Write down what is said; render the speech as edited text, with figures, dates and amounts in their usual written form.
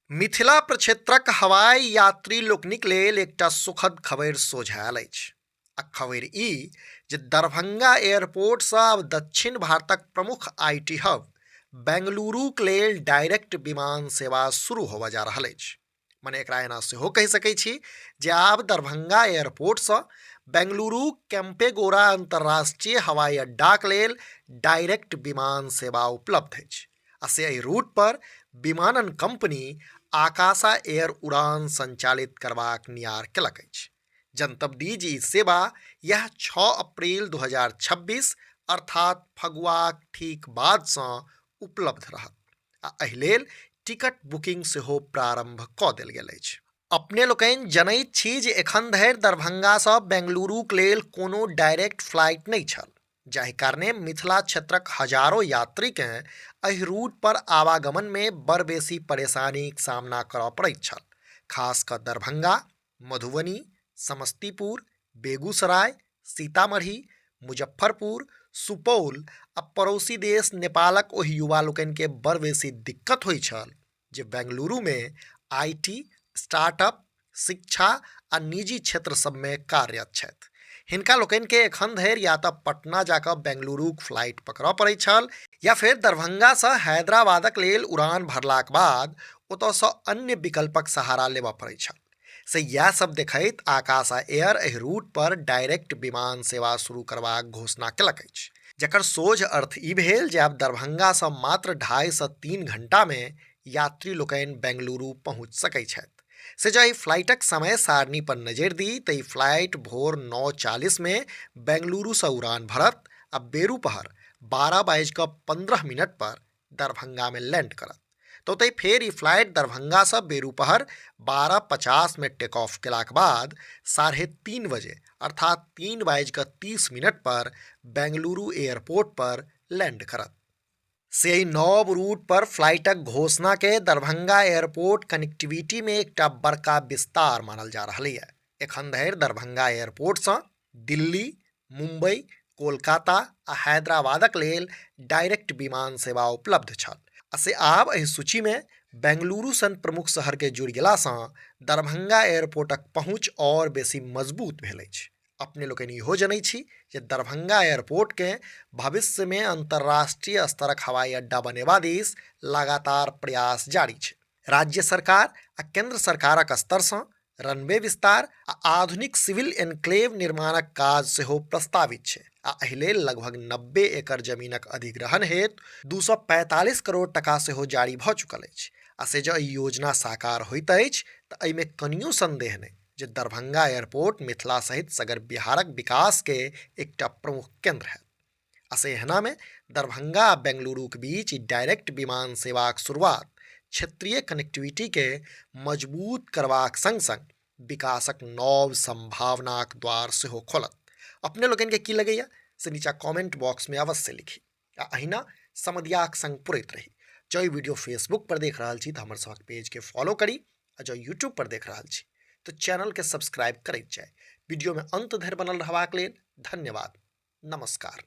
मिथिला प्रक्षेत्रक हवाई यात्री लोकनिक लेल एकटा सुखद खबर सोझायल अछि। आ खबर ई जे दरभंगा एयरपोर्ट सँ आब दक्षिण भारतक प्रमुख आईटी हब बेंगलुरुक लेल डायरेक्ट विमान सेवा शुरू होबय जा रहल अछि। मने एकरा एना सेहो कहि सकैत छी जे आब दरभंगा एयरपोर्ट सँ बेंगलुरु केम्पेगौड़ा अंतर्राष्ट्रीय हवाई अड्डाक लेल डायरेक्ट विमान सेवा उपलब्ध अछि। आ से एहि रूट पर विमानन कंपनी आकाशा एयर उड़ान संचालित करबाक नियार केलक अछि। जनतब दी जे ई सेवा यह 6 अप्रैल 2026 अर्थात फगुआक ठीक बाद सँ उपलब्ध रहत। आ एहि लेल टिकट बुकिंग सेहो प्रारंभ कऽ देल गेल अछि। अपने लोकनि जनैत छी जे एखन धरि दरभंगा सँ बेंगलुरुक लेल कोनो डायरेक्ट फ्लाइट नहि छल, जाहि कारणे मिथिला क्षेत्रक हजारों यात्रीकेँ एहि रूट पर आवागमन में बड़ बेसी परेशानीक सामना करऽ पड़ैत छल। खास कऽ दरभंगा, मधुबनी, समस्तीपुर, बेगूसराय, सीतामढ़ी, मुजफ्फरपुर, सुपौल आ पड़ोसी देश नेपालक ओहि युवा लोकनिके बड़ बेसी दिक्कत होइत छल जे बेंगलुरु में आईटी, स्टार्टअप, शिक्षा आ निजी क्षेत्र सबमें कार्यरत छथि। हिनका लोकनिके एखन धरि या तऽ पटना जाकऽ बेंगलुरुक फ्लाइट पकड़ऽ पड़ैत छल या फिर दरभंगा सँ हैदराबादक लेल उड़ान भरलाक बाद ओतऽसँ अन्य विकल्पक सहारा लेबऽ पड़ैत छल। से इएह सब देखैत आकाशा एयर एहि रूट पर डायरेक्ट विमान सेवा शुरू करबाक घोषणा केलक अछि, जकर सोझ अर्थ ई भेल जे आब दरभंगा सँ मात्र 2.5 सँ 3 घंटा में यात्री लोकनि बेंगलुरु पहुँच सकैत छथि। से जँ एहि फ्लाइटक समय सारणी पर नजरि दी तऽ ई फ्लाइट भोर 9:40 में बेंगलुरु सँ उड़ान भरत आ बेरुपहर 12:15 पर दरभंगा में लैंड करत। तो ओतहि फेर ई फ्लाइट दरभंगा सँ बेरुपहर 12:50 में टेक ऑफ केलाक बाद 3:30 बजे अर्थात 3:30 पर बेंगलुरु एयरपोर्ट पर लैंड करत। से एहि नव रूट पर फ्लाइटक घोषणा के दरभंगा एयरपोर्ट कनेक्टिविटी में एकटा बड़का विस्तार मानल जा रहल है। एखन धरि दरभंगा एयरपोर्ट सँ दिल्ली, मुंबई, कोलकाता आ हैदराबादक लेल डायरेक्ट विमान सेवा उपलब्ध छल। आ से आब एहि सूची में बेंगलुरु सन प्रमुख शहर के जुड़ि गेला सँ दरभंगा एयरपोर्टक पहुँच और बेसी मजबूत भेल अछि। अपने लोकनि इहो जनैत छी जे दरभंगा एयरपोर्ट के भविष्य में अंतर्राष्ट्रीय स्तरक हवाई अड्डा बनेबा दिस लगातार प्रयास जारी छै। राज्य सरकार आ केंद्र सरकारक स्तर सँ रनवे विस्तार आ आधुनिक सिविल एन्क्लेव निर्माणक काज सेहो प्रस्तावित छै। आ एहि लेल लगभग 90 एकड़ जमीनक अधिग्रहण हेतु 245 करोड़ टका सेहो जारी भऽ चुकल अछि। आ से जँ ई योजना साकार होइत अछि तऽ एहिमे कनियो संदेह नहि जे दरभंगा एयरपोर्ट मिथिला सहित सगर बिहारक विकास के एकटा प्रमुख केंद्र है। आ से एहना में दरभंगा आ बेंगलुरु के बीच डायरेक्ट विमान सेवाक शुरुआत क्षेत्रीय कनेक्टिविटी के मजबूत करबाक संग संग विकासक नव संभावनाक द्वार सेहो खोलत। अपने लोगन के की लगैया से नीचा कमेंट बॉक्स में अवश्य लिखी। आ अहिना समधियाक संग पुरैत रही। जो ई वीडियो फेसबुक पर देख रहल छी तऽ हमर सबक पेज के फॉलो करी आ जो यूट्यूब पर देख रहल छी तो चैनल के सब्सक्राइब करैत जाय। वीडियो में अंत धरि बनल रहबाक लेल धन्यवाद। नमस्कार।